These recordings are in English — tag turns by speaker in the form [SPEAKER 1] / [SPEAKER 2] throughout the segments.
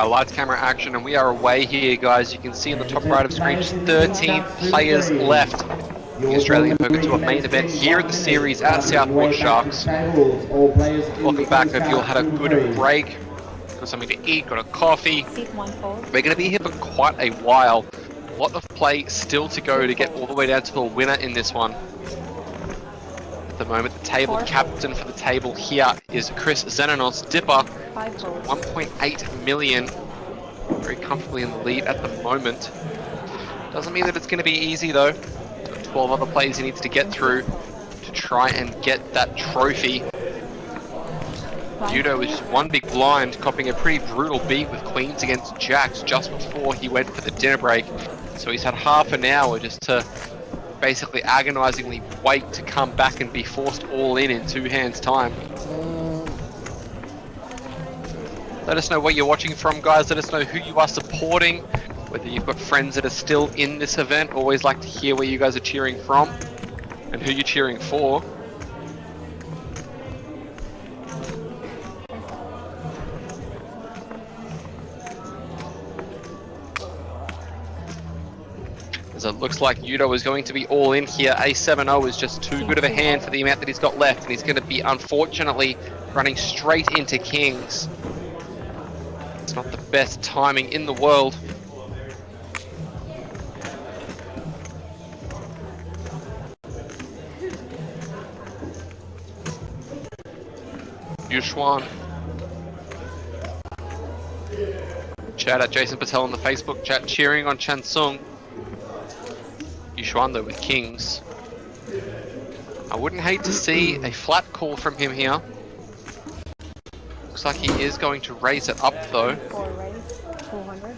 [SPEAKER 1] lights, camera, action, and we are away here, guys. You can see in the top right of screen, just 13 players left. The Australian Poker Tour main event here at the series at Southport Sharks. Welcome back. Hope you all had a good break. Got something to eat, got a coffee. We're going to be here for quite a while. A lot of play still to go to get all the way down to a winner in this one. At the moment, the table captain for the table here is Chris Zenanos. Dipper, 1.8 million. Very comfortably in the lead at the moment. Doesn't mean that it's going to be easy though. 12 other players he needs to get through to try and get that trophy. Judo is just one big blind, copying a pretty brutal beat with queens against jacks just before he went for the dinner break. So he's had half an hour just to basically agonizingly wait to come back and be forced all in 2 hands time. Let us know where you're watching from, guys. Let us know who you are supporting. Whether you've got friends that are still in this event. Always like to hear where you guys are cheering from and who you're cheering for. As it looks like Yudo is going to be all in here. A 7-0 is just too good of a hand for the amount that he's got left, and he's going to be, unfortunately, running straight into kings. It's not the best timing in the world. Yushwan. Shout out Jason Patel on the Facebook chat, cheering on Chansung. Yushwan though with kings. I wouldn't hate to see a flat call from him here. Looks like he is going to raise it up though.
[SPEAKER 2] 200.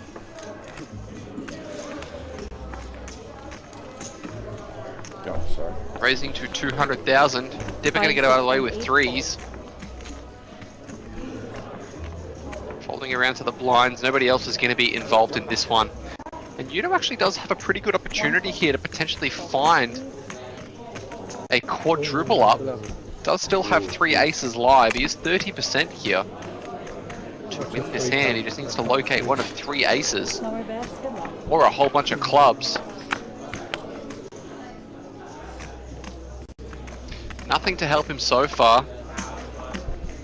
[SPEAKER 3] Oh, sorry.
[SPEAKER 1] Raising to 200,000. Dipper going to get out of the way with threes. Folding around to the blinds. Nobody else is going to be involved in this one. And Yudo actually does have a pretty good opportunity here to potentially find a quadruple up. Does still have 3 aces live. He is 30% here. To win this hand, he just needs to locate one of 3 aces. Or a whole bunch of clubs. Nothing to help him so far.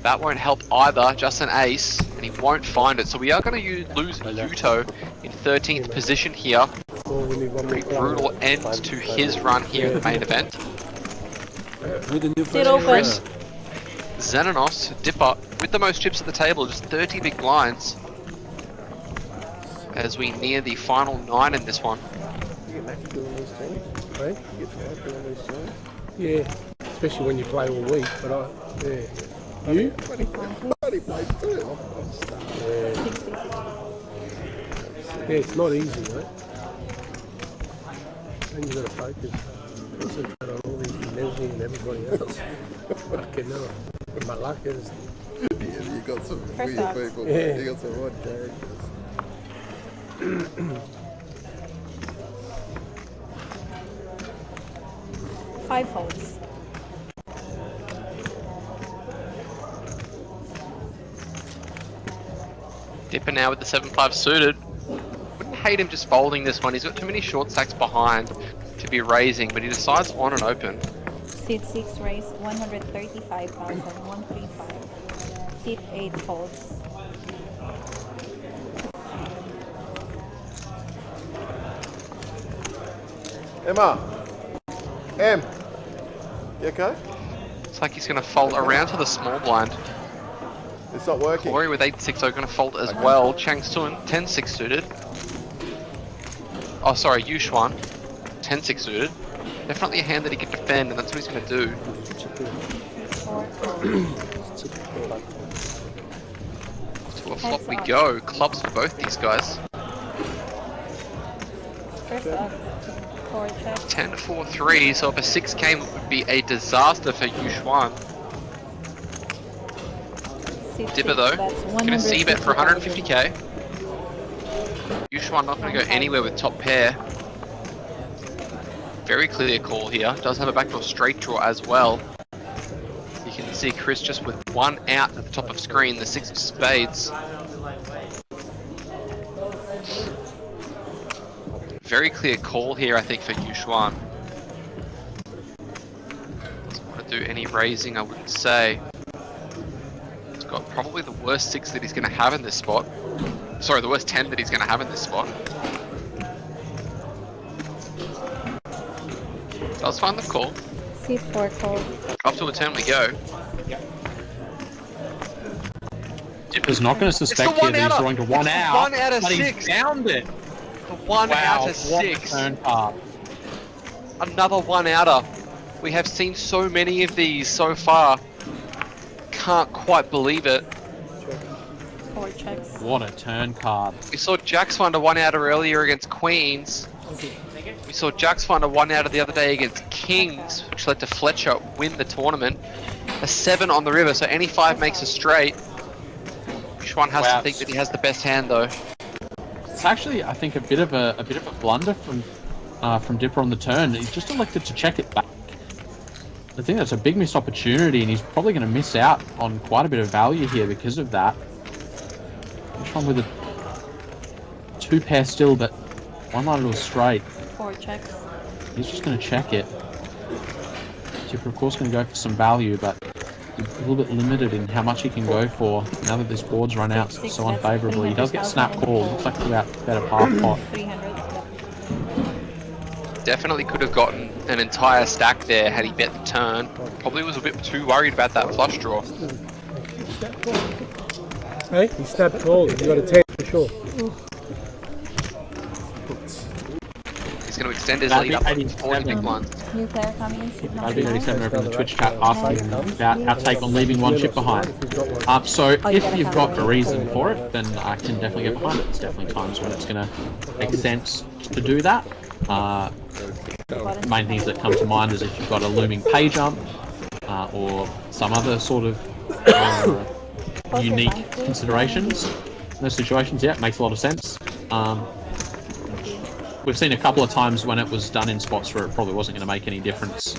[SPEAKER 1] That won't help either, just an ace, and he won't find it. So we are going to lose Yuto in 13th position here. Pretty brutal end to his run here in the main event. Chris Zenanos, Dipper, with the most chips at the table, just 30 big blinds. As we near the final 9 in this one.
[SPEAKER 4] Yeah, especially when you play all week, but yeah. You?
[SPEAKER 3] Bloody played too.
[SPEAKER 4] Yeah, it's not easy, mate. And you gotta focus. Concentrate on all these Nessie and everybody else. Fucking hell. My luck is...
[SPEAKER 3] Yeah, you got some weird people.
[SPEAKER 4] Yeah.
[SPEAKER 3] You got some odd characters.
[SPEAKER 2] 5 folds.
[SPEAKER 1] Dipper now with the 7-5 suited. Wouldn't hate him just folding this one. He's got too many short stacks behind to be raising, but he decides on and open.
[SPEAKER 2] Seat 6 raise 135,000, 135. Seat 8 folds.
[SPEAKER 3] Emma! Em! You okay?
[SPEAKER 1] Looks like he's going to fold around to the small blind.
[SPEAKER 3] It's not working.
[SPEAKER 1] Corey with 8-6 are going to fold as well. Chang Sun, 10-6 suited. Oh, sorry, Yushwan, 10-6 suited. Definitely a hand that he can defend, and that's what he's going to do. To a flop we go. Clubs for both these guys.
[SPEAKER 2] First up, 4 check.
[SPEAKER 1] 10-4-3, so if a 6 came, it would be a disaster for Yushwan. Dipper though, going to c-bet for 150k. Yushwan not going to go anywhere with top pair. Very clear call here. Does have a backdoor straight draw as well. You can see Chris just with 1 out at the top of screen, the 6 of spades. Very clear call here, I think, for Yushuan. Doesn't want to do any raising, I wouldn't say. He's got probably the worst 6 that he's going to have in this spot. Sorry, the worst 10 that he's going to have in this spot. Does find the call.
[SPEAKER 2] Seat 4 call.
[SPEAKER 1] Up to a turn we go.
[SPEAKER 5] Dipper's not going to suspect
[SPEAKER 1] It's the
[SPEAKER 5] here that he's
[SPEAKER 1] one-outer.
[SPEAKER 5] drawing to 1
[SPEAKER 1] It's the
[SPEAKER 5] out,
[SPEAKER 1] 1 out of
[SPEAKER 5] but
[SPEAKER 1] 6.
[SPEAKER 5] he's found it.
[SPEAKER 1] The 1
[SPEAKER 5] Wow,
[SPEAKER 1] out of
[SPEAKER 5] what a
[SPEAKER 1] 6.
[SPEAKER 5] turn card.
[SPEAKER 1] Another 1 outer. We have seen so many of these so far. Can't quite believe it.
[SPEAKER 2] 4 checks.
[SPEAKER 5] What a turn card.
[SPEAKER 1] We saw Jax find a 1 outer earlier against Queens. We saw Jax find a 1 outer the other day against Kings, which led to Fletcher win the tournament. A 7 on the river, so any 5 makes a straight. Yushuan has
[SPEAKER 5] Wow.
[SPEAKER 1] to think that he has the best hand though.
[SPEAKER 5] It's actually, I think, a bit of a blunder from Dipper on the turn. He's just elected to check it back. I think that's a big missed opportunity, and he's probably going to miss out on quite a bit of value here because of that. Yushuan with a 2 pair still, but 1 line to a straight.
[SPEAKER 2] 4 checks.
[SPEAKER 5] He's just going to check it. Dipper, of course, going to go for some value, but he's a little bit limited in how much he can go for now that this board's run out so unfavourably. He does get snap called. Looks like about better half pot.
[SPEAKER 2] 300.
[SPEAKER 1] Definitely could have gotten an entire stack there had he bet the turn. Probably was a bit too worried about that flush draw.
[SPEAKER 4] Hey, he snapped called. You got a 10 for sure.
[SPEAKER 1] He's going to extend his
[SPEAKER 5] That'd
[SPEAKER 1] lead
[SPEAKER 5] be
[SPEAKER 1] up to
[SPEAKER 5] 87.
[SPEAKER 1] 40 big blinds.
[SPEAKER 2] New player coming in. Seat
[SPEAKER 5] I've been
[SPEAKER 2] number
[SPEAKER 5] 87
[SPEAKER 2] 9.
[SPEAKER 5] over in the Twitch chat asking about our take on leaving 1 chip behind. So if you've got a reason for it, then I can definitely get behind it. There's definitely times when it's going to make sense to do that. Main things that come to mind is if you've got a looming pay jump or some other sort of unique considerations. In those situations, yeah, it makes a lot of sense. We've seen a couple of times when it was done in spots where it probably wasn't going to make any difference.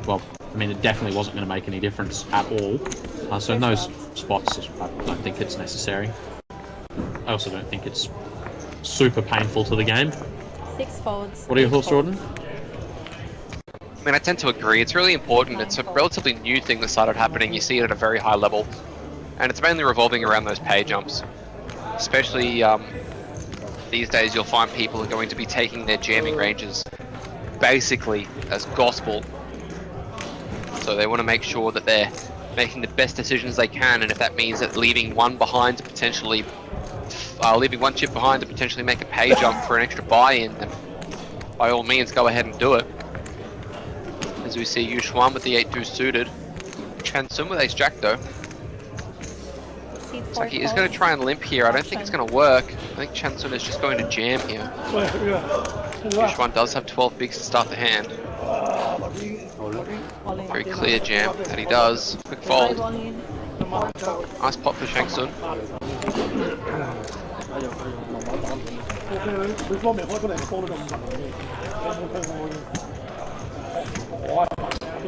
[SPEAKER 5] Well, I mean, it definitely wasn't going to make any difference at all. So in those spots, I don't think it's necessary. I also don't think it's super painful to the game.
[SPEAKER 2] 6 folds.
[SPEAKER 5] What are your thoughts, Jordan?
[SPEAKER 1] I mean, I tend to agree. It's really important. It's a relatively new thing that started happening. You see it at a very high level. And it's mainly revolving around those pay jumps. Especially these days, you'll find people are going to be taking their jamming ranges basically as gospel. So they want to make sure that they're making the best decisions they can. And if that means that leaving 1 behind to potentially... leaving 1 chip behind to potentially make a pay jump for an extra buy-in, then by all means go ahead and do it. As we see Yushuan with the 8-2 suited. Chansun with ace-jack though.
[SPEAKER 2] Seat
[SPEAKER 1] Looks
[SPEAKER 2] 4
[SPEAKER 1] like he is going to try and limp here. I don't think it's going to work. I think Chansun is just going to jam here. Yushuan does have 12 bigs to start the hand. Very clear jam that he does. Quick fold. Nice pot for Shangsun.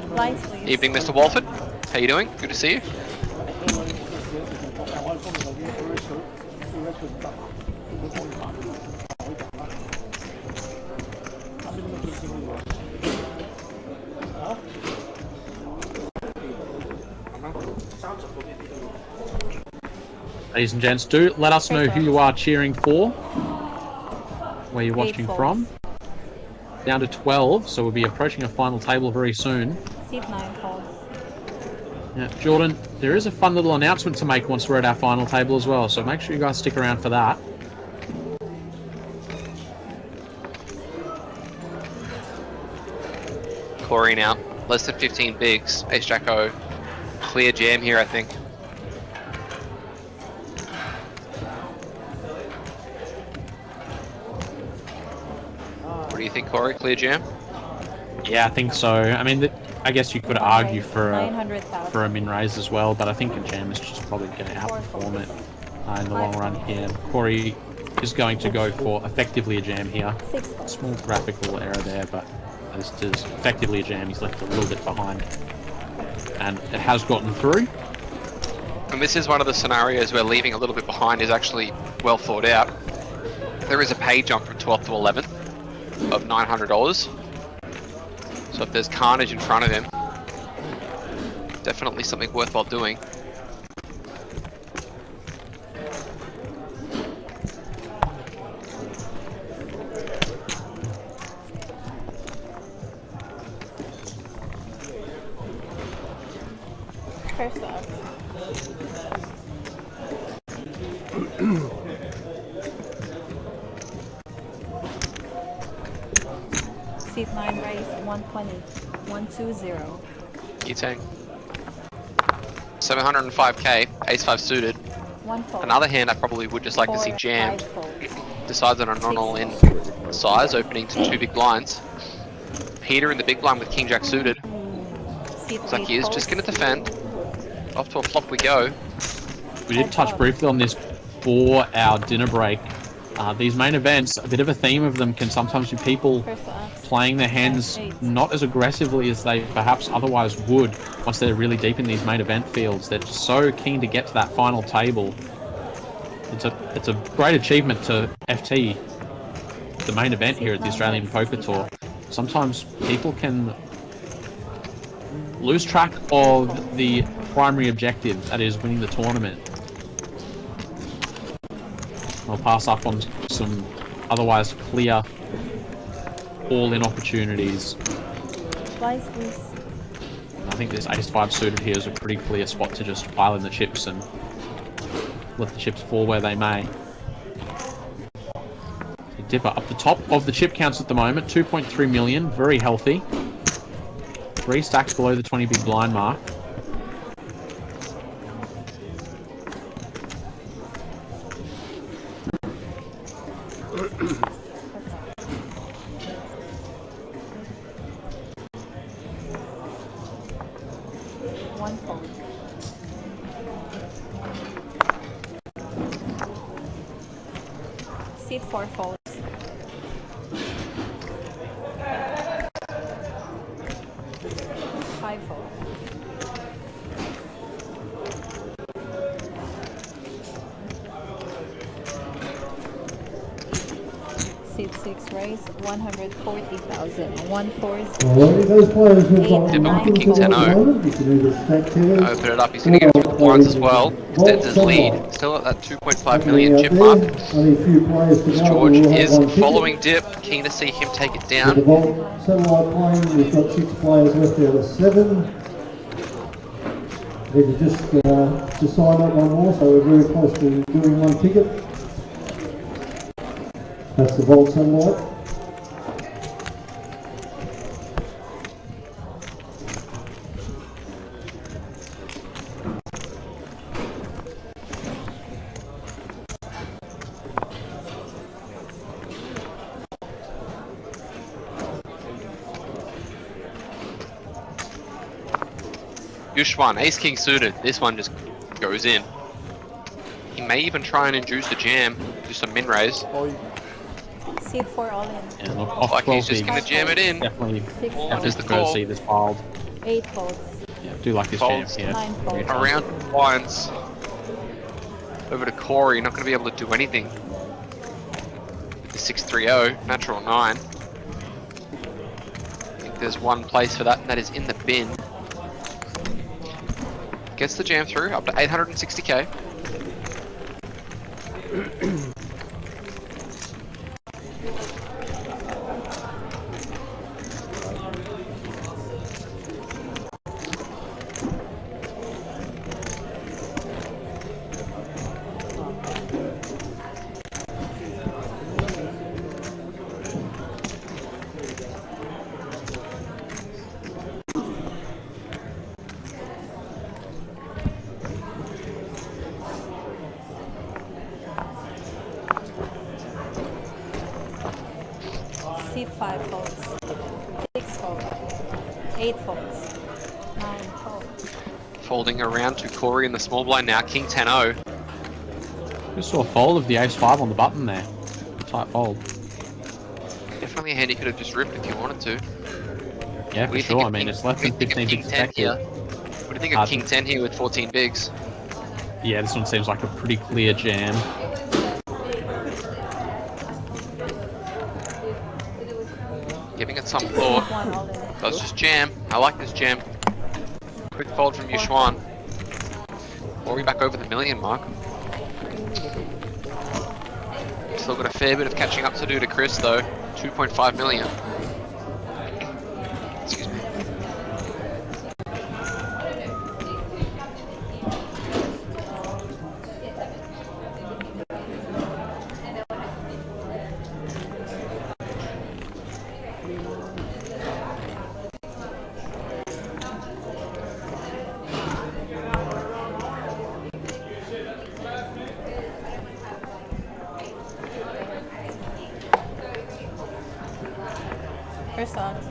[SPEAKER 2] Blinds, please.
[SPEAKER 1] Evening, Mr. Walford. How you doing? Good to see you.
[SPEAKER 5] Ladies and gents, do let us know who you are cheering for, where you're watching from. Down to 12, so we'll be approaching a final table very soon.
[SPEAKER 2] Seat 9 folds.
[SPEAKER 5] Yeah, Jordan, there is a fun little announcement to make once we're at our final table as well, so make sure you guys stick around for that.
[SPEAKER 1] Corey now. Less than 15 bigs. Ace-Jack O. Clear jam here, I think. What do you think, Corey? Clear jam?
[SPEAKER 5] Yeah, I think so. I mean, I guess you could argue for a
[SPEAKER 2] 900,000.
[SPEAKER 5] min raise as well, but I think a jam is just probably going to outperform it in the long run here. Corey is going to go for effectively a jam here.
[SPEAKER 2] 6 folds.
[SPEAKER 5] Small graphical error there, but this is effectively a jam. He's left a little bit behind. And it has gotten through.
[SPEAKER 1] And this is one of the scenarios where leaving a little bit behind is actually well thought out. There is a pay jump from 12th to 11th of $900. So if there's carnage in front of him, definitely something worthwhile doing.
[SPEAKER 2] First off. Seat 9 raise 120. 120.
[SPEAKER 1] Yutang. 705k, ace 5 suited.
[SPEAKER 2] One fold.
[SPEAKER 1] Another hand I probably would just like to see
[SPEAKER 2] 4,
[SPEAKER 1] jammed.
[SPEAKER 2] 5 folds.
[SPEAKER 1] Decides on a non-all-in size, opening to 2 big blinds. Peter in the big blind with king jack suited.
[SPEAKER 2] Seat
[SPEAKER 1] Looks like
[SPEAKER 2] 8
[SPEAKER 1] he is
[SPEAKER 2] folds.
[SPEAKER 1] just going to defend. Off to a flop we go.
[SPEAKER 5] We did touch briefly on this for our dinner break. These main events, a bit of a theme of them can sometimes be people
[SPEAKER 2] First off.
[SPEAKER 5] playing their hands not as aggressively as they perhaps otherwise would once they're really deep in these main event fields. They're just so keen to get to that final table. It's a great achievement to FT, the main event here at the Australian Poker Tour. Sometimes people can lose track of the primary objective, that is winning the tournament. I'll pass up on some otherwise clear all-in opportunities.
[SPEAKER 2] Twice, please.
[SPEAKER 5] I think this ace-5 suited here is a pretty clear spot to just pile in the chips and let the chips fall where they may. Dipper up the top of the chip counts at the moment, 2.3 million, very healthy. 3 stacks below the 20 big blind mark.
[SPEAKER 2] One fold. Seat 4 folds. Five fold. Seat 6 raise 140,000. 140.
[SPEAKER 6] Alrighty, those players who've got
[SPEAKER 1] Dipper
[SPEAKER 6] nothing
[SPEAKER 1] with king
[SPEAKER 6] to
[SPEAKER 1] 10-0.
[SPEAKER 6] at the moment, you can either stack tens,
[SPEAKER 1] Open it up, he's going to go through the blinds as well. Extends his lead. Still at that 2.5 million chip mark.
[SPEAKER 6] Only a few players to go.
[SPEAKER 1] George
[SPEAKER 6] We'll have
[SPEAKER 1] is
[SPEAKER 6] one ticket.
[SPEAKER 1] following Dip, keen to see him take it
[SPEAKER 6] With the
[SPEAKER 1] down.
[SPEAKER 6] Vault satellite playing, we've got 6 players left out of 7. Need to just sign up one more, so we're very close to doing one ticket. That's the Vault satellite.
[SPEAKER 1] Yushwan, ace king suited. This one just goes in. He may even try and induce the jam, do some min raise.
[SPEAKER 2] Seat 4 all in.
[SPEAKER 5] And look,
[SPEAKER 1] Looks
[SPEAKER 5] off
[SPEAKER 1] like
[SPEAKER 5] 12
[SPEAKER 1] he's just
[SPEAKER 5] bigs.
[SPEAKER 1] going to jam it in.
[SPEAKER 5] Definitely,
[SPEAKER 2] Six
[SPEAKER 1] That
[SPEAKER 5] definitely
[SPEAKER 1] is the
[SPEAKER 5] prefer to
[SPEAKER 1] call.
[SPEAKER 5] see this piled.
[SPEAKER 2] 8 folds.
[SPEAKER 5] Yeah, do like this jam.
[SPEAKER 1] Folds.
[SPEAKER 5] Yeah.
[SPEAKER 2] 9 folds.
[SPEAKER 1] Around blinds. Over to Corey, not going to be able to do anything. The 6-3-0, natural 9. I think there's one place for that, and that is in the bin. Gets the jam through, up to 860k.
[SPEAKER 2] Seat 5 folds. 6 folds. 8 folds. 9 folds.
[SPEAKER 1] Folding around to Corey in the small blind now, king 10-0.
[SPEAKER 5] Just saw a fold of the ace-5 on the button there. Tight fold.
[SPEAKER 1] Definitely a hand you could have just ripped if you wanted to.
[SPEAKER 5] Yeah,
[SPEAKER 1] What do
[SPEAKER 5] for
[SPEAKER 1] you
[SPEAKER 5] sure.
[SPEAKER 1] think
[SPEAKER 5] I
[SPEAKER 1] of
[SPEAKER 5] mean,
[SPEAKER 1] king-
[SPEAKER 5] it's less
[SPEAKER 1] what do
[SPEAKER 5] than
[SPEAKER 1] you think of
[SPEAKER 5] 15
[SPEAKER 1] king
[SPEAKER 5] bigs
[SPEAKER 1] 10 here?
[SPEAKER 5] expected.
[SPEAKER 1] What do you think of king 10 here with 14 bigs?
[SPEAKER 5] Yeah, this one seems like a pretty clear jam.
[SPEAKER 1] Giving it some thought.
[SPEAKER 2] One all in.
[SPEAKER 1] Does just jam. I like this jam. Quick fold from Yushuan. Already back over the million mark. Still got a fair bit of catching up to do to Chris though. 2.5 million. Excuse me.
[SPEAKER 2] First odds.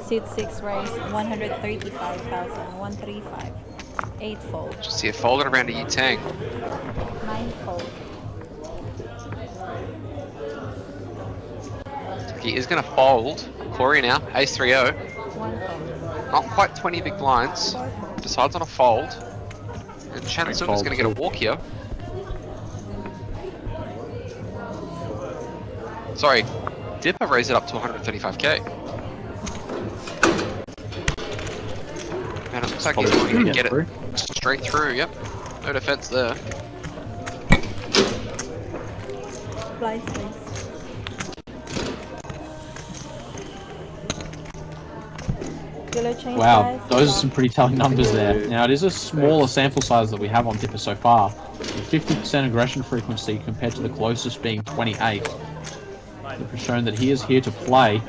[SPEAKER 2] Seat 6 raise 135,000. 135. 8 fold.
[SPEAKER 1] Just see a folded around a Yutang.
[SPEAKER 2] 9 fold.
[SPEAKER 1] He is going to fold. Corey now, ace 3-0.
[SPEAKER 2] 1 fold.
[SPEAKER 1] Not quite 20 big blinds. Decides on a fold. And Shannon Sung is going to get a walk here. Sorry, Dipper raised it up to 135k. And it looks like he's going to get it straight through, yep. No defense there.
[SPEAKER 2] Blind space. Yellow chain
[SPEAKER 5] Wow,
[SPEAKER 2] size,
[SPEAKER 5] those are some pretty telling numbers there. Now, it is a smaller sample size that we have on Dipper so far. 50% aggression frequency compared to the closest being 28. Dipper's shown that he is here to play,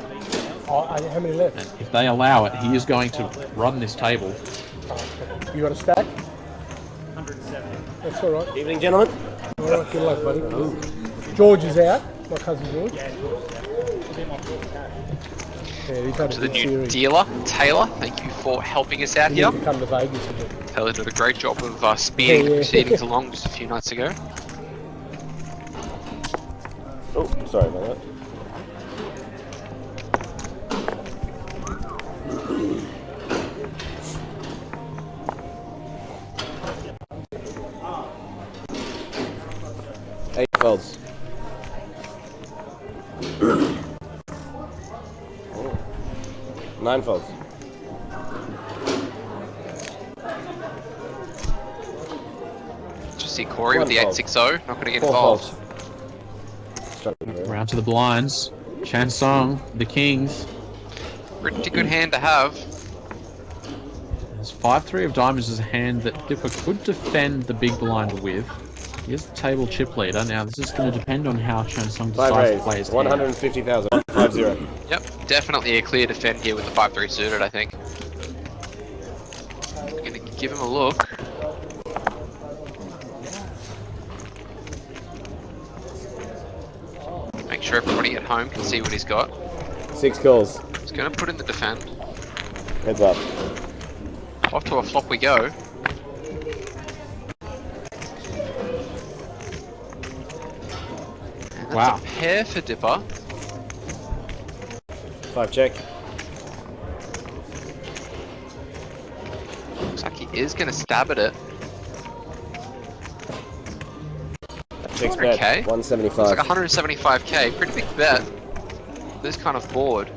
[SPEAKER 4] Oh, how many left?
[SPEAKER 5] and if they allow it, he is going to run this table.
[SPEAKER 4] You got a stack? 170. That's all right.
[SPEAKER 7] Evening, gentlemen.
[SPEAKER 4] All right, good luck, buddy. George is out. My cousin George. Yeah, he's had a
[SPEAKER 1] To the
[SPEAKER 4] good
[SPEAKER 1] new
[SPEAKER 4] series.
[SPEAKER 1] dealer, Taylor, thank you for helping us out
[SPEAKER 4] He
[SPEAKER 1] here.
[SPEAKER 4] needs to come to Vegas again.
[SPEAKER 1] Taylor did a great job of speeding the
[SPEAKER 4] Yeah.
[SPEAKER 1] proceedings along just a few nights ago.
[SPEAKER 7] Oh, sorry about that. Eight folds. Nine folds.
[SPEAKER 1] Just see Corey with the
[SPEAKER 7] One fold.
[SPEAKER 1] 860, not going to get
[SPEAKER 7] Four
[SPEAKER 1] involved.
[SPEAKER 7] folds.
[SPEAKER 5] Round to the blinds. Chan Sung, the Kings.
[SPEAKER 1] Pretty good hand to have.
[SPEAKER 5] There's 5-3 of diamonds is a hand that Dipper could defend the big blind with. He is the table chip leader. Now, this is going to depend on how Chan Sung
[SPEAKER 7] Five
[SPEAKER 5] decides to play
[SPEAKER 7] raise.
[SPEAKER 5] his hand.
[SPEAKER 7] 150,000. 5-0.
[SPEAKER 1] Yep, definitely a clear defend here with the 5-3 suited, I think. Going to give him a look. Make sure everybody at home can see what he's got.
[SPEAKER 7] 6 calls.
[SPEAKER 1] He's going to put in the defend.
[SPEAKER 7] Heads up.
[SPEAKER 1] Off to a flop we go. And that's
[SPEAKER 5] Wow.
[SPEAKER 1] a pair for Dipper.
[SPEAKER 7] 5 check.
[SPEAKER 1] Looks like he is going to stab at it.
[SPEAKER 7] 6
[SPEAKER 1] Okay.
[SPEAKER 7] bet.
[SPEAKER 1] Looks
[SPEAKER 7] 175.
[SPEAKER 1] like 175k. Pretty big bet. This kind of board.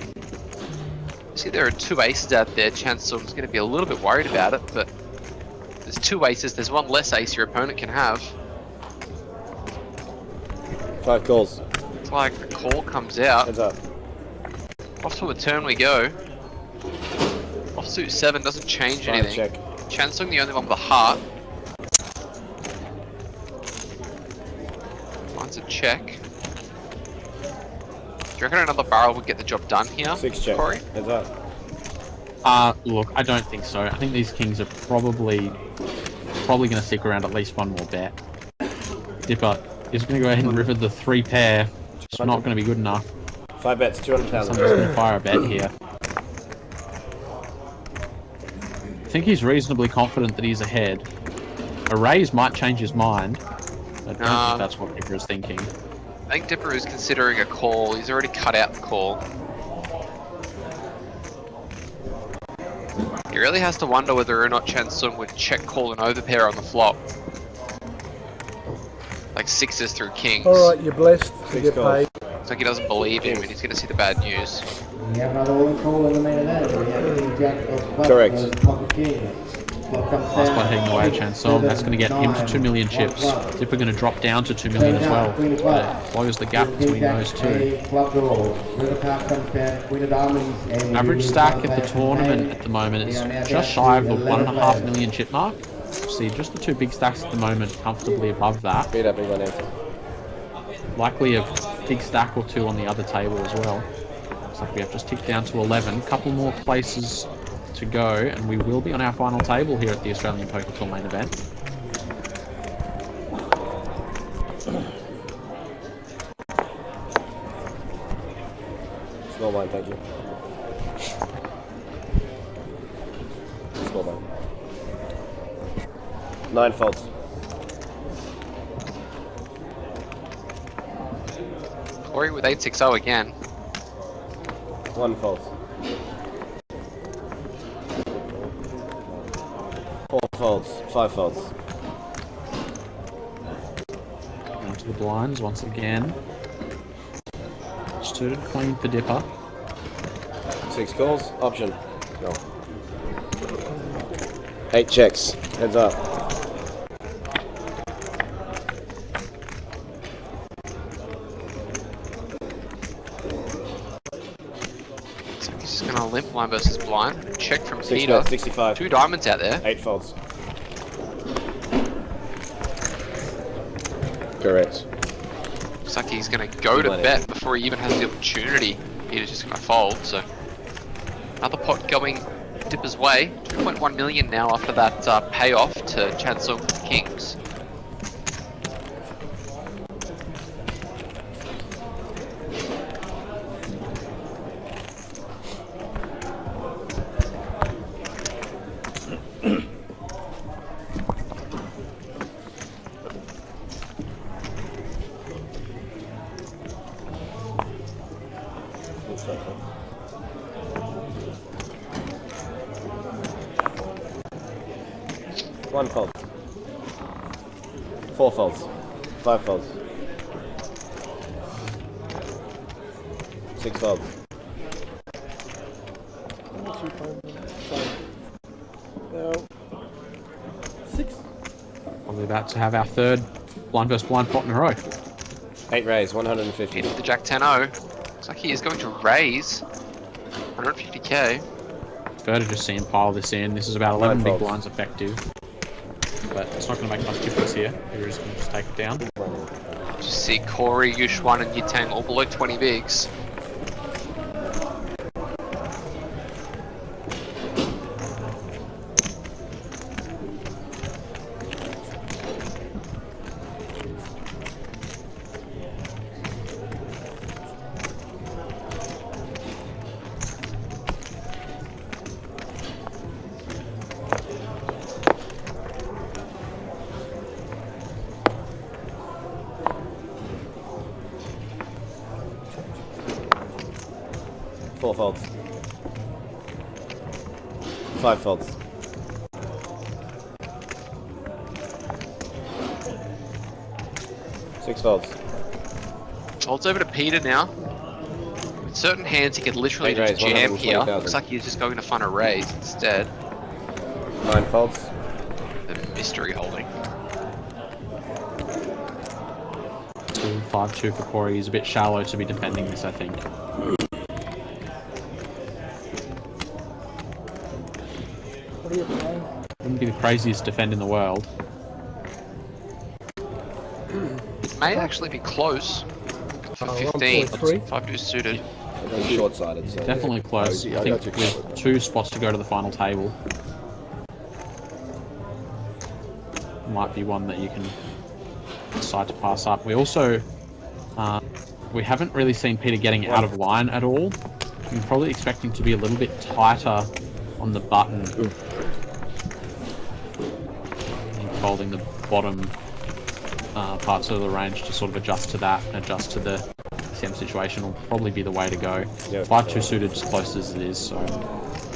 [SPEAKER 1] See, there are 2 aces out there. Chansung's going to be a little bit worried about it, but there's 2 aces. There's 1 less ace your opponent can have.
[SPEAKER 7] 5 calls.
[SPEAKER 1] It's like the call comes out.
[SPEAKER 7] Heads up.
[SPEAKER 1] Off to a turn we go. Offsuit 7 doesn't change
[SPEAKER 7] 5
[SPEAKER 1] anything.
[SPEAKER 7] check.
[SPEAKER 1] Chansung the only one with a heart. Mine's a check. Do you reckon another barrel would get the job done here,
[SPEAKER 7] 6 check.
[SPEAKER 1] Corey?
[SPEAKER 7] Heads up.
[SPEAKER 5] Look, I don't think so. I think these Kings are probably going to stick around at least one more bet. Dipper is going to go ahead and river the 3 pair. It's not going to be good enough.
[SPEAKER 7] 5 bets. 200,000.
[SPEAKER 5] Someone's going to fire a bet here. I think he's reasonably confident that he's ahead. A raise might change his mind. I don't think that's what Dipper is thinking.
[SPEAKER 1] I think Dipper is considering a call. He's already cut out the call. really has to wonder whether or not Chen Sung would check call an overpair on the flop. Like sixes through kings.
[SPEAKER 4] Alright, you're blessed. You
[SPEAKER 7] Six
[SPEAKER 4] get
[SPEAKER 7] calls.
[SPEAKER 4] paid.
[SPEAKER 1] It's like he doesn't believe him and he's going to see the bad news.
[SPEAKER 6] We have another all call in the main event. We have King Jack of Clubs
[SPEAKER 7] Correct.
[SPEAKER 6] versus Pocket King.
[SPEAKER 5] Last one heading away, Chen Song. That's going to get him to 2 million chips. Dipper going to drop down to 2 million as well. Close the gap between those two. Average stack at the tournament at the moment is just shy of the 1.5 million chip mark. See, just the two big stacks at the moment comfortably above that.
[SPEAKER 7] Beat up, big one, Anthony.
[SPEAKER 5] Likely a big stack or two on the other table as well. Looks like we have just ticked down to 11. Couple more places to go, and we will be on our final table here at the Australian Poker Tour main event.
[SPEAKER 7] Small blind, thank you. Small blind. 9 folds.
[SPEAKER 1] Corey with 860 again.
[SPEAKER 7] 1 folds. 4 folds. 5 folds.
[SPEAKER 5] Onto the blinds once again. Suited queen for Dipper.
[SPEAKER 7] 6 calls. Option. No. 8 checks. Heads up.
[SPEAKER 1] So he's just going to limp blind versus blind. Check from
[SPEAKER 7] 6
[SPEAKER 1] Peter.
[SPEAKER 7] bet, 65.
[SPEAKER 1] 2 diamonds out there.
[SPEAKER 7] 8 folds. Correct.
[SPEAKER 1] Looks like he's going to go to bet before he even has the opportunity. Peter's just going to fold, so... Another pot going Dipper's way. 2.1 million now after that payoff to Chansung Kings.
[SPEAKER 7] One fold. 4 folds. 5 folds. 6 folds. No. 6.
[SPEAKER 5] Probably about to have our third blind versus blind pot in a row.
[SPEAKER 7] 8 raise, 150.
[SPEAKER 1] Into the Jack 10-0. Looks like he is going to raise 150k.
[SPEAKER 5] Prefer to just see him pile this in. This is about 11 big
[SPEAKER 7] folds.
[SPEAKER 5] blinds effective. But it's not going to make much difference here. We're just going to just take it down.
[SPEAKER 1] Just see Corey, Yushwan and Yutang all below 20 bigs.
[SPEAKER 7] Four folds. 5 folds. Six folds.
[SPEAKER 1] Folds over to Peter now. With certain hands he could literally
[SPEAKER 7] Eight
[SPEAKER 1] just
[SPEAKER 7] raise,
[SPEAKER 1] jam here.
[SPEAKER 7] 120,000.
[SPEAKER 1] Looks like he's just going to fund a raise instead.
[SPEAKER 7] 9 folds.
[SPEAKER 1] The mystery holding.
[SPEAKER 5] 5-2 for Corey. He's a bit shallow to be defending this, I think.
[SPEAKER 4] What are you playing?
[SPEAKER 5] Wouldn't be the craziest defend in the world.
[SPEAKER 1] It may actually be close for 15.
[SPEAKER 4] 1.3.
[SPEAKER 1] 5-2 suited.
[SPEAKER 7] Short-sided, so.
[SPEAKER 5] Definitely close. I think with 2 spots to go to the final table. Might be one that you can decide to pass up. We also, we haven't really seen Peter getting out of line at all. I'm probably expecting to be a little bit tighter on the button. And folding the bottom parts of the range to sort of adjust to that and adjust to the SEM situation will probably be the way to go.
[SPEAKER 7] Yep.
[SPEAKER 5] 5-2 suited as close as it is, so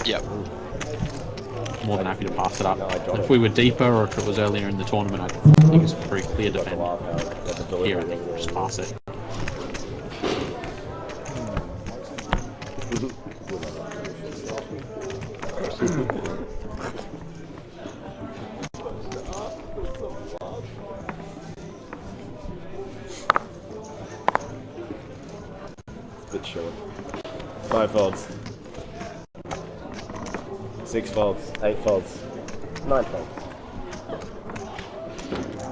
[SPEAKER 1] Yep.
[SPEAKER 5] more than happy to pass it up.
[SPEAKER 7] No, I got
[SPEAKER 5] And if
[SPEAKER 7] it.
[SPEAKER 5] we were deeper or if it was earlier in the tournament, I think it's a very clear
[SPEAKER 7] Got the
[SPEAKER 5] defend.
[SPEAKER 7] wild card. Got the delivery.
[SPEAKER 5] Here, I think we'll just pass it.
[SPEAKER 7] Bit short. 5 folds. 6 folds. 8 folds. 9 folds.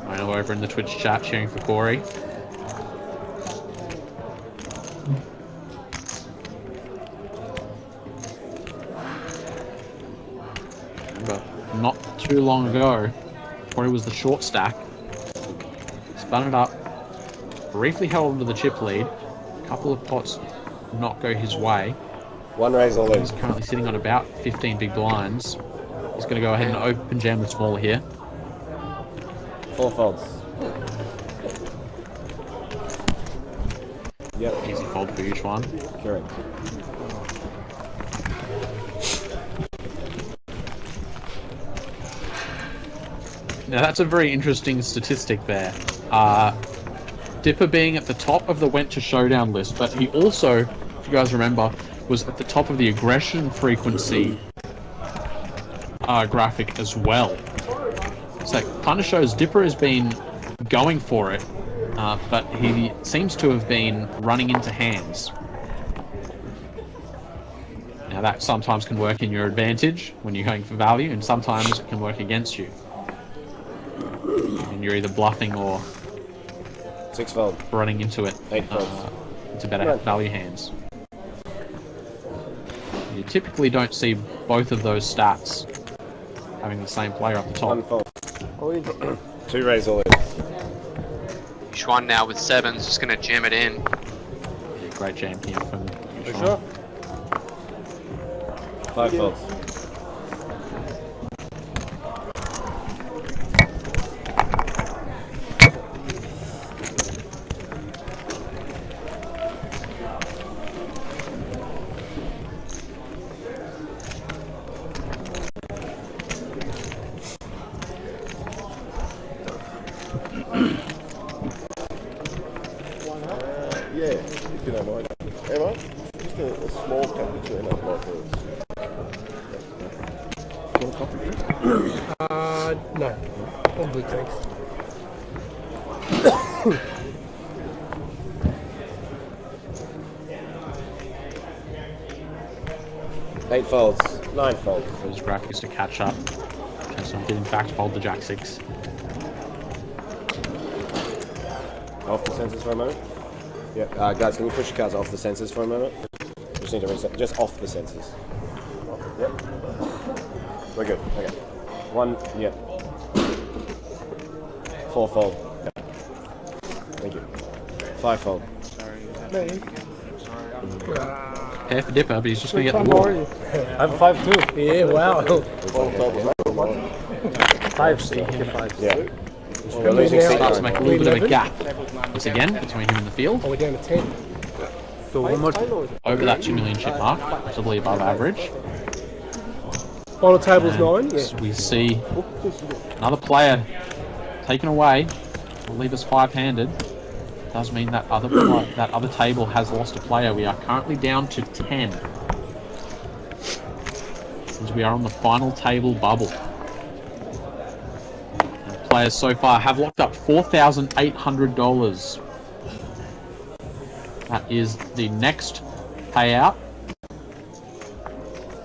[SPEAKER 5] I know over in the Twitch chat cheering for Corey. But not too long ago, Corey was the short stack. Spun it up. Briefly held onto the chip lead. A couple of pots did not go his way.
[SPEAKER 7] 1 raise all in.
[SPEAKER 5] He's currently sitting on about 15 big blinds. He's going to go ahead and open jam the smaller here.
[SPEAKER 7] 4 folds. Yep,
[SPEAKER 5] Easy fold for each one.
[SPEAKER 7] correct.
[SPEAKER 5] Now that's a very interesting statistic there. Dipper being at the top of the went to showdown list, but he also, if you guys remember, was at the top of the aggression frequency graphic as well. So it kind of shows Dipper has been going for it, but he seems to have been running into hands. Now that sometimes can work in your advantage when you're going for value, and sometimes it can work against you. And you're either bluffing or
[SPEAKER 7] 6 fold.
[SPEAKER 5] running into it
[SPEAKER 7] 8 folds.
[SPEAKER 5] into better value hands. You typically don't see both of those stats having the same player up the
[SPEAKER 7] 1
[SPEAKER 5] top.
[SPEAKER 7] fold. 2 raise all in.
[SPEAKER 1] Yuan now with 7s, just going to jam it in.
[SPEAKER 5] Yeah, great jam here from
[SPEAKER 4] For
[SPEAKER 5] Yuan.
[SPEAKER 4] sure.
[SPEAKER 7] 5 folds.
[SPEAKER 3] Yeah, if you don't mind. Emma, just a small temperature and not like this. Want a coffee?
[SPEAKER 4] No. All good, thanks.
[SPEAKER 7] 8 folds. 9 folds.
[SPEAKER 5] Those graphics to catch up. So I did in fact fold the Jack 6.
[SPEAKER 7] Off the sensors for a moment. Yep. Guys, can you push your cards off the sensors for a moment? Just need to reset. Just off the sensors. Yep. We're good. Okay. 1. Yep. 4 fold. Yep. Thank you. 5 fold.
[SPEAKER 5] Pair for Dipper, but he's just going to get the wall.
[SPEAKER 7] I have 5 too.
[SPEAKER 4] Yeah, wow.
[SPEAKER 7] 5 C. 5. Yeah. We're losing
[SPEAKER 4] now.
[SPEAKER 7] C.
[SPEAKER 5] Starts to make a little bit of a
[SPEAKER 4] 11?
[SPEAKER 5] gap. Once again, between him and the field.
[SPEAKER 4] Oh, we're down to 10. So almost
[SPEAKER 5] Over that 2 million chip mark, possibly above average.
[SPEAKER 4] final table's 9. Yeah.
[SPEAKER 5] So we see another player taken away. Will leave us 5-handed. Does mean that other table has lost a player. We are currently down to 10. As we are on the final table bubble. And players so far have locked up $4,800. That is the next payout.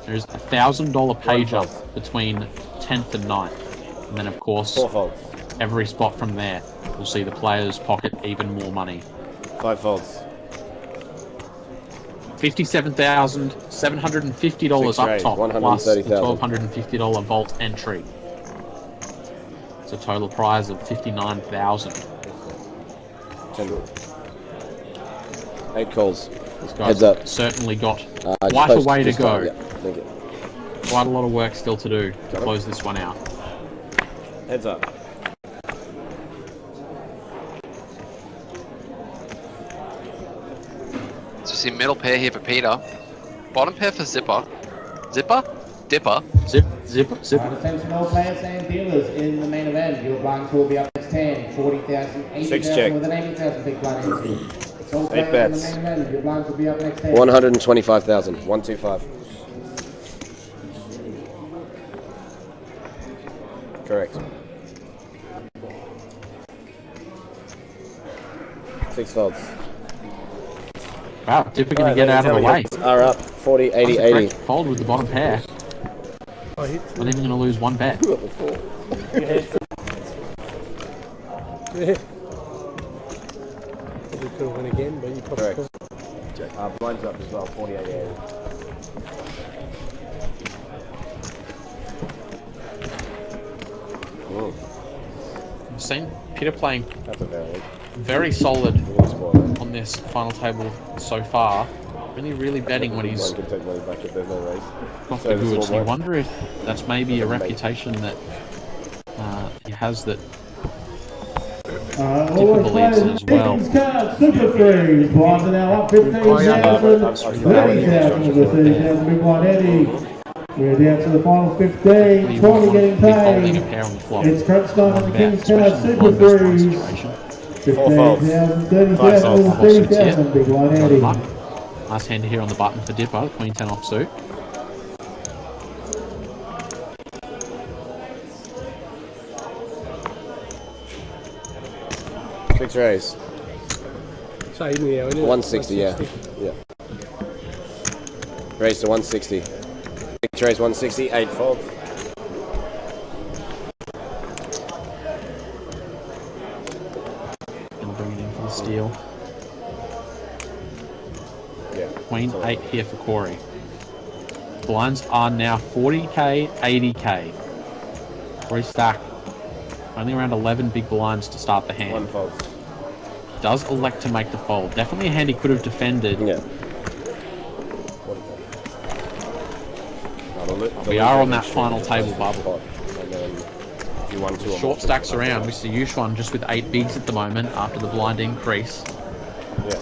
[SPEAKER 5] There's a $1,000 pay jump between 10th and 9th. And then of course,
[SPEAKER 7] 4 folds.
[SPEAKER 5] every spot from there will see the players pocket even more money.
[SPEAKER 7] 5 folds.
[SPEAKER 5] $57,750
[SPEAKER 7] Six
[SPEAKER 5] up
[SPEAKER 7] raise,
[SPEAKER 5] top, plus the
[SPEAKER 7] $130,000.
[SPEAKER 5] $1,250 vault entry. It's a total prize of $59,000.
[SPEAKER 7] 10. 8 calls.
[SPEAKER 5] These guys
[SPEAKER 7] Heads up.
[SPEAKER 5] certainly got
[SPEAKER 7] Just
[SPEAKER 5] quite a
[SPEAKER 7] post
[SPEAKER 5] way to
[SPEAKER 7] this time,
[SPEAKER 5] go.
[SPEAKER 7] Yeah, thank you.
[SPEAKER 5] Quite a lot of work still to do to
[SPEAKER 7] Got it.
[SPEAKER 5] close this one out.
[SPEAKER 7] Heads up.
[SPEAKER 1] So you see middle pair here for Peter. Bottom pair for Zipper. Zipper, Dipper.
[SPEAKER 5] Zip.
[SPEAKER 6] Attention all players and dealers in the main event. Your blinds will be up next 10, 40,000, 80,000 with an 80,000 big blind entry. It's all players
[SPEAKER 7] bets.
[SPEAKER 6] in the main event. Your blinds will be up next 10.
[SPEAKER 7] 125,000. 125. Correct. 6 folds.
[SPEAKER 5] Wow, Dipper going to get out of the way.
[SPEAKER 7] Are up 40, 80,
[SPEAKER 5] That's a
[SPEAKER 7] 80.
[SPEAKER 5] correct fold with the bottom pair.
[SPEAKER 4] I hit
[SPEAKER 5] Not even going to lose one bet.
[SPEAKER 4] Yeah. Probably could have won again, but you probably
[SPEAKER 7] Correct. Blinds up as well, 48, 80. Ooh,
[SPEAKER 5] I've seen Peter playing
[SPEAKER 7] that's a
[SPEAKER 5] very solid
[SPEAKER 7] little spoiler.
[SPEAKER 5] on this final table so far. Really betting when he's
[SPEAKER 7] One can take money back if there's no race.
[SPEAKER 5] got
[SPEAKER 7] So
[SPEAKER 5] the
[SPEAKER 7] the
[SPEAKER 5] goods.
[SPEAKER 7] small
[SPEAKER 5] You
[SPEAKER 7] one.
[SPEAKER 5] wonder if that's maybe a reputation that he has that Dipper believes in as well.
[SPEAKER 6] Super Freeze. Blinds are now up 15,000, 30,000 with a 30,000 big blind Eddie. We're down to the final 15, 20 getting
[SPEAKER 5] Big holding a
[SPEAKER 6] paid.
[SPEAKER 5] pair on the flop.
[SPEAKER 6] It's crunch time on the
[SPEAKER 5] Bet,
[SPEAKER 6] King's Card
[SPEAKER 5] especially in the
[SPEAKER 6] Super
[SPEAKER 5] blind best line
[SPEAKER 6] Freeze.
[SPEAKER 5] situation.
[SPEAKER 6] 15,000, 30,000
[SPEAKER 7] folds.
[SPEAKER 6] with a 30,000 big blind
[SPEAKER 5] Good
[SPEAKER 6] Eddie.
[SPEAKER 5] luck. Nice hand here on the button for Dipper, Queen 10 offsuit.
[SPEAKER 7] Six raise.
[SPEAKER 4] same now, isn't it?
[SPEAKER 7] 160, yeah. Yeah. Raise to 160. Six raise 160, 8 folds.
[SPEAKER 5] Gonna bring it in for the steal.
[SPEAKER 7] Yeah.
[SPEAKER 5] Queen 8 here for Corey. Blinds are now 40k, 80k. Corey stack. Only around 11 big blinds to start the hand.
[SPEAKER 7] 1 fold.
[SPEAKER 5] Does elect to make the fold. Definitely a hand he could have defended.
[SPEAKER 7] Yeah.
[SPEAKER 5] We are on that final table bubble.
[SPEAKER 7] And then if you won 2 or more,
[SPEAKER 5] Short stacks around. Mr. Yushwan just with 8 bigs at the moment after the blind increase.
[SPEAKER 7] Yeah.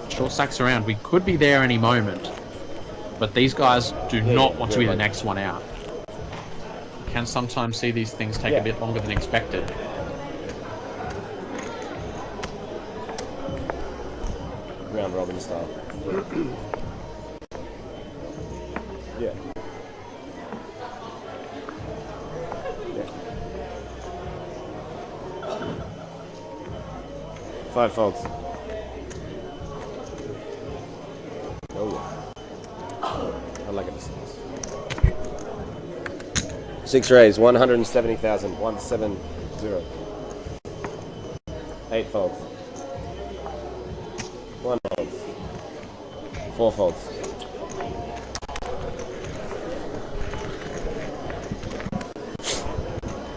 [SPEAKER 5] Short stacks around. We could be there any moment. But these guys do not want to be the next one out. You can sometimes see these things take a bit longer than expected.
[SPEAKER 7] Round robin style. Yeah. Yeah. 5 folds. Oh yeah. I like it. 6 raise, 170,000, 170. 8 folds. 1 fold. 4 folds.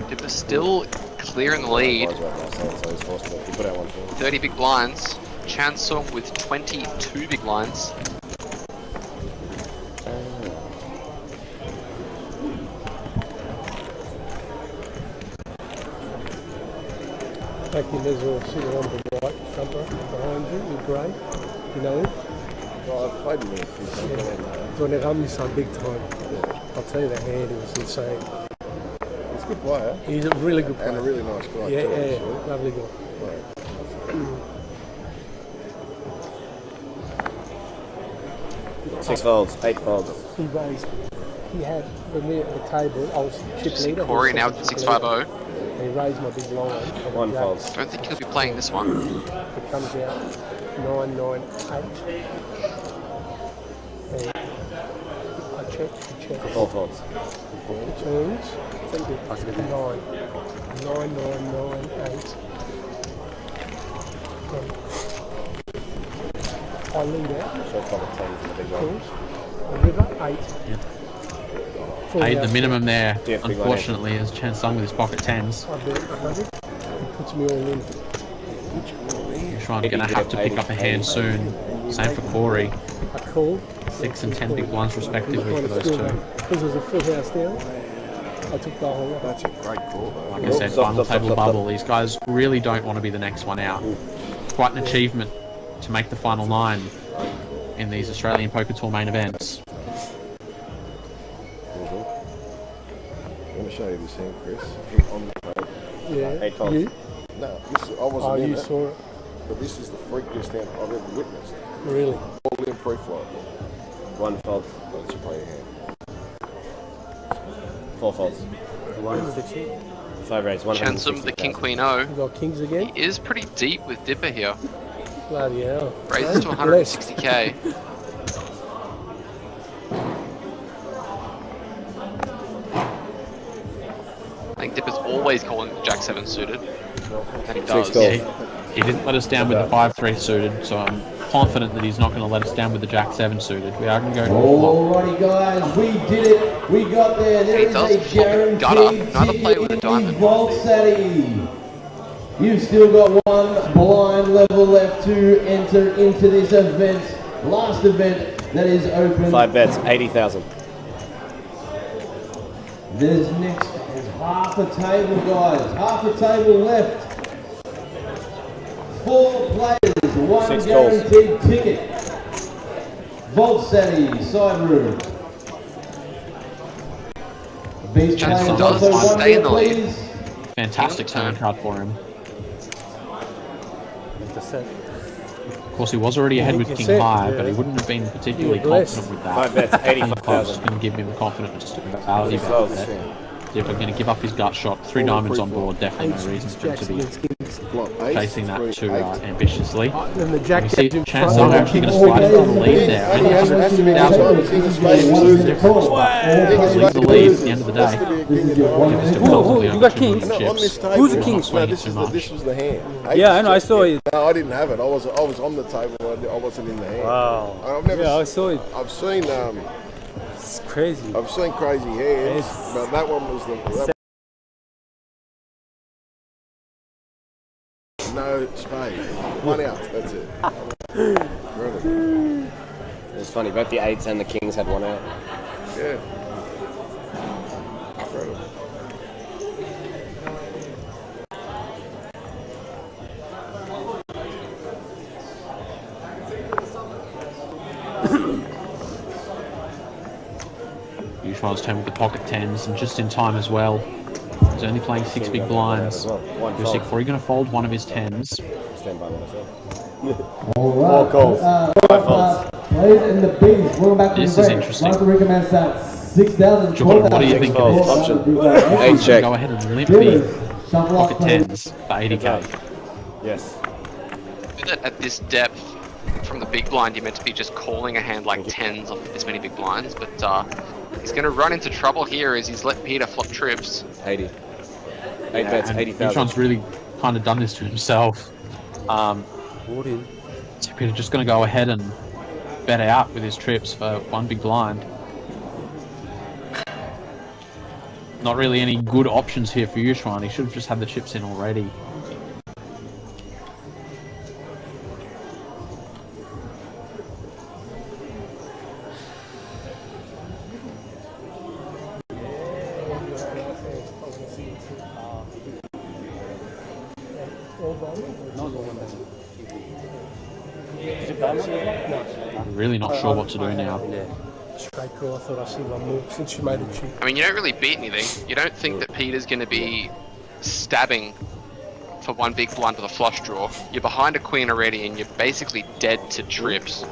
[SPEAKER 1] Dipper still clear in the lead.
[SPEAKER 7] So he's forced to put out 1 fold.
[SPEAKER 1] 30 big blinds. Chansung with 22 big blinds.
[SPEAKER 4] Like there's a singer on the right, front row, behind you, in grey. You know him?
[SPEAKER 3] Well, I've played with him a few times.
[SPEAKER 4] So when they run me so big time, I'll tell you the hand, it was insane.
[SPEAKER 3] He's a good player
[SPEAKER 4] He's a really good player.
[SPEAKER 3] and a really nice guy.
[SPEAKER 4] Yeah,
[SPEAKER 3] too,
[SPEAKER 4] yeah,
[SPEAKER 3] actually.
[SPEAKER 4] lovely guy.
[SPEAKER 7] Right. 6 folds, 8 folds.
[SPEAKER 4] He raised, he had, when we were at the table, I was chip leader. he
[SPEAKER 1] Corey
[SPEAKER 4] was
[SPEAKER 1] now
[SPEAKER 4] second
[SPEAKER 1] at
[SPEAKER 4] chip
[SPEAKER 1] 650.
[SPEAKER 4] leader, and he raised my big line.
[SPEAKER 7] 1 fold.
[SPEAKER 1] Don't think he'll be playing this one.
[SPEAKER 4] It comes out 998. And I check.
[SPEAKER 7] 4 folds.
[SPEAKER 4] Turns. 9. 9998. I lead out.
[SPEAKER 7] Short fold of 10 for the big one.
[SPEAKER 4] Calls. The river 8.
[SPEAKER 5] Paid the minimum there,
[SPEAKER 7] Yeah, big line.
[SPEAKER 5] unfortunately, as Chansung with his pocket 10s.
[SPEAKER 4] I bet 100. He puts me all in.
[SPEAKER 5] Yushwan gonna have to pick up a hand soon. Same for Corey.
[SPEAKER 4] I called.
[SPEAKER 5] 6 and 10 big blinds respectively for those two.
[SPEAKER 4] Because there's a full house down. I took the whole lot.
[SPEAKER 3] That's a great call, though.
[SPEAKER 5] Like I said, final table bubble. These guys really don't want to be the next one out. Quite an achievement to make the final 9 in these Australian Poker Tour main events.
[SPEAKER 3] show you this hand, Chris. On the table.
[SPEAKER 4] Yeah.
[SPEAKER 7] 8 folds.
[SPEAKER 4] You?
[SPEAKER 3] No, this, I wasn't
[SPEAKER 4] Oh,
[SPEAKER 3] in
[SPEAKER 4] you
[SPEAKER 3] it,
[SPEAKER 4] saw it.
[SPEAKER 3] but this is the freakiest hand I've ever witnessed.
[SPEAKER 4] Really?
[SPEAKER 3] All in pre-flight.
[SPEAKER 7] 1 fold.
[SPEAKER 3] Let's play your hand.
[SPEAKER 7] 4 folds.
[SPEAKER 4] 160.
[SPEAKER 7] 5 raise.
[SPEAKER 1] Chansum, the King Queen O.
[SPEAKER 4] You got kings again?
[SPEAKER 1] He is pretty deep with Dipper here.
[SPEAKER 4] Bloody hell.
[SPEAKER 1] Raises to 160k. I think Dipper's always calling the Jack 7 suited. And he does.
[SPEAKER 7] calls.
[SPEAKER 5] Yeah, he didn't let us down with the 5-3 suited, so I'm confident that he's not going to let us down with the Jack 7 suited. We are going to go to a flop.
[SPEAKER 6] Alrighty guys, we did it. We got there. There
[SPEAKER 1] He
[SPEAKER 6] is
[SPEAKER 1] does
[SPEAKER 6] a
[SPEAKER 1] flop a gutter.
[SPEAKER 6] guaranteed
[SPEAKER 1] Another player with a
[SPEAKER 6] ticket
[SPEAKER 1] diamond.
[SPEAKER 6] in the Vault City. You've still got one blind level left to enter into this event. Last event that is open.
[SPEAKER 7] 5 bets. 80,000.
[SPEAKER 6] There's next is half a table, guys. Half a table left. 4 players, 1
[SPEAKER 7] 6 calls.
[SPEAKER 6] guaranteed ticket. Vault City, side room. Beast
[SPEAKER 1] Chance
[SPEAKER 6] players
[SPEAKER 1] does
[SPEAKER 6] also one
[SPEAKER 1] stay in
[SPEAKER 6] there,
[SPEAKER 1] the lead.
[SPEAKER 6] please.
[SPEAKER 5] Fantastic turn card for him. Of course, he was already ahead with King High, but he wouldn't have been particularly confident with that.
[SPEAKER 7] 5 bets.
[SPEAKER 5] I think Club's
[SPEAKER 7] 85,000.
[SPEAKER 5] going to give him confidence to value
[SPEAKER 3] Folds,
[SPEAKER 5] bet.
[SPEAKER 3] yeah.
[SPEAKER 5] If we're going to give up his gut shot, 3 diamonds on board, definitely no reason for him to be
[SPEAKER 3] Flop. Ace,
[SPEAKER 5] chasing that
[SPEAKER 3] 3,
[SPEAKER 5] too
[SPEAKER 3] 8.
[SPEAKER 5] ambitiously.
[SPEAKER 4] Then the Jack
[SPEAKER 5] We see
[SPEAKER 4] in
[SPEAKER 5] Chance
[SPEAKER 4] front.
[SPEAKER 5] are actually going to slide into the lead there. Only
[SPEAKER 3] Has to be
[SPEAKER 5] 100,000
[SPEAKER 3] King of Spades.
[SPEAKER 5] difference. Leads the lead at the end of the day.
[SPEAKER 3] Has to be a king of
[SPEAKER 5] Give us
[SPEAKER 3] diamonds.
[SPEAKER 5] to comfortably
[SPEAKER 8] you
[SPEAKER 5] over
[SPEAKER 8] got
[SPEAKER 5] 2
[SPEAKER 8] kings?
[SPEAKER 5] million
[SPEAKER 3] No, on this
[SPEAKER 5] chips.
[SPEAKER 3] table.
[SPEAKER 8] Who's the
[SPEAKER 5] Not
[SPEAKER 8] king?
[SPEAKER 3] No,
[SPEAKER 5] swinging
[SPEAKER 3] this
[SPEAKER 5] too
[SPEAKER 3] is
[SPEAKER 5] much.
[SPEAKER 3] this was the hand.
[SPEAKER 8] Yeah, I know, I saw it.
[SPEAKER 3] No, I didn't have it. I was on the table. I wasn't in the hand.
[SPEAKER 8] Wow.
[SPEAKER 3] I've never.
[SPEAKER 8] Yeah, I saw it.
[SPEAKER 3] I've seen
[SPEAKER 8] It's crazy.
[SPEAKER 3] I've seen crazy hands,
[SPEAKER 8] It's-
[SPEAKER 3] but that one was the. No spade. 1 out. That's it. Incredible.
[SPEAKER 7] It was funny. Both the 8s and the kings had 1 out.
[SPEAKER 3] Yeah. Incredible.
[SPEAKER 5] Yushuan's turn with the pocket 10s, and just in time as well. He's only playing 6 big blinds.
[SPEAKER 7] As well. 1
[SPEAKER 5] Yosik,
[SPEAKER 7] fold.
[SPEAKER 5] before he's going to fold one of his 10s.
[SPEAKER 7] Stand by myself.
[SPEAKER 6] Alright.
[SPEAKER 7] 4 calls. 5 folds.
[SPEAKER 6] Players and the bees. Welcome back to
[SPEAKER 5] This
[SPEAKER 6] the
[SPEAKER 5] is
[SPEAKER 6] break.
[SPEAKER 5] interesting.
[SPEAKER 6] Like to recommend that 6,000.
[SPEAKER 5] Jordan, what do you think of this?
[SPEAKER 7] Option.
[SPEAKER 6] Eight
[SPEAKER 7] 8 check.
[SPEAKER 5] Go ahead and limp
[SPEAKER 6] Builders,
[SPEAKER 5] the
[SPEAKER 6] shuffle up,
[SPEAKER 5] pocket
[SPEAKER 6] please.
[SPEAKER 5] 10s for 80k.
[SPEAKER 7] Yes.
[SPEAKER 1] At this depth, from the big blind, you're meant to be just calling a hand like 10s off this many big blinds, but he's going to run into trouble here as he's let Peter flop trips.
[SPEAKER 7] 80. 8 bets.
[SPEAKER 5] And
[SPEAKER 7] 80,000.
[SPEAKER 5] Yushuan's really kind of done this to himself. So Peter's just going to go ahead and bet out with his trips for 1 big blind. Not really any good options here for Yushuan. He should have just had the chips in already. I'm really not sure what to do now.
[SPEAKER 4] Straight draw, I thought I seen one more since you made it cheap.
[SPEAKER 1] I mean, you don't really beat anything. You don't think that Peter's going to be stabbing for 1 big blind with a flush draw. You're behind a queen already and you're basically dead to trips.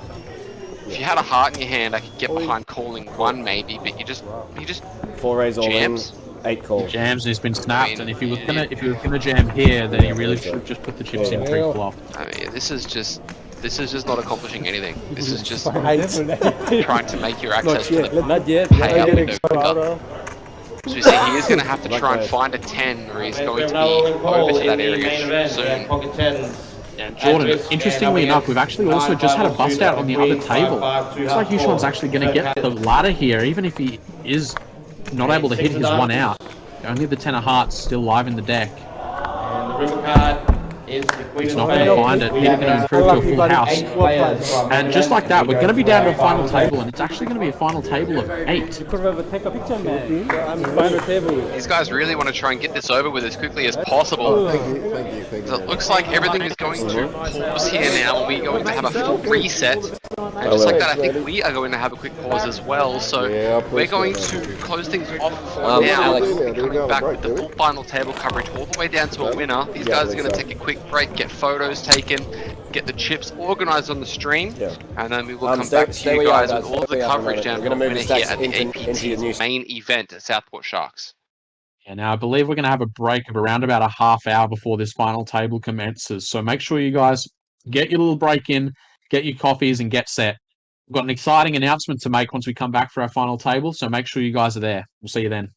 [SPEAKER 1] If you had a heart in your hand, I could get behind calling 1 maybe, but you just
[SPEAKER 7] 4 raise all in.
[SPEAKER 1] jams.
[SPEAKER 7] 8 calls.
[SPEAKER 5] Jams and he's been snapped, and if he was gonna jam here, then he really should have just put the chips in pre-flop.
[SPEAKER 1] I mean, this is just not accomplishing anything. This is just
[SPEAKER 4] Eight.
[SPEAKER 1] trying to make your access to
[SPEAKER 4] yet,
[SPEAKER 1] the
[SPEAKER 8] Not yet.
[SPEAKER 1] payout window quicker. So you see, he is going to have to try and find a 10, or he's going to be over to that area soon.
[SPEAKER 5] And Jordan, interestingly enough, we've actually also just had a bust out on the other table. Looks like Yushuan's actually going to get the ladder here, even if he is not able to hit his 1 out. Only the 10 of hearts still live in the deck.
[SPEAKER 9] And the river card is the Queen
[SPEAKER 5] He's
[SPEAKER 9] of
[SPEAKER 5] not going to
[SPEAKER 9] Spades.
[SPEAKER 5] find it. He's going to improve to a full house.
[SPEAKER 9] 8 players from
[SPEAKER 5] And just like that, we're going to be down to a final table, and it's actually going to be a final table of 8.
[SPEAKER 8] You could have take a picture, man. I'm final table.
[SPEAKER 1] These guys really want to try and get this over with as quickly as possible.
[SPEAKER 3] Thank you.
[SPEAKER 1] So it looks like everything is going to pause here now, and we're going to have a full reset And just like that, I think we are going to have a quick pause as well. So
[SPEAKER 3] Yeah,
[SPEAKER 1] we're
[SPEAKER 3] please
[SPEAKER 1] going
[SPEAKER 3] go,
[SPEAKER 1] to close things off for
[SPEAKER 7] Alex.
[SPEAKER 1] now.
[SPEAKER 7] Alex.
[SPEAKER 1] We'll be
[SPEAKER 3] Do we go
[SPEAKER 1] coming
[SPEAKER 3] on a
[SPEAKER 1] back
[SPEAKER 3] break,
[SPEAKER 1] with the
[SPEAKER 3] do we?
[SPEAKER 1] full final table coverage all the way down to a winner. These
[SPEAKER 3] Yeah, I
[SPEAKER 1] guys are
[SPEAKER 3] think
[SPEAKER 1] going to
[SPEAKER 3] so.
[SPEAKER 1] take a quick break, get photos taken, get the chips organized on the stream,
[SPEAKER 7] Yeah.
[SPEAKER 1] and then we will come
[SPEAKER 7] stay-
[SPEAKER 1] back to
[SPEAKER 7] stay
[SPEAKER 1] you
[SPEAKER 7] where you are,
[SPEAKER 1] guys with
[SPEAKER 7] guys.
[SPEAKER 1] all of
[SPEAKER 7] Stay
[SPEAKER 1] the
[SPEAKER 7] where you are for a
[SPEAKER 1] coverage
[SPEAKER 7] moment.
[SPEAKER 1] down
[SPEAKER 7] We're
[SPEAKER 1] to
[SPEAKER 7] gonna
[SPEAKER 1] a
[SPEAKER 7] move the
[SPEAKER 1] winner here
[SPEAKER 7] stacks
[SPEAKER 1] at the
[SPEAKER 7] into your new
[SPEAKER 1] APT's main event at Southport Sharks.
[SPEAKER 5] Yeah, now I believe we're going to have a break of around about a half hour before this final table commences. So make sure you guys get your little break in, get your coffees, and get set. We've got an exciting announcement to make once we come back for our final table, so make sure you guys are there. We'll see you then.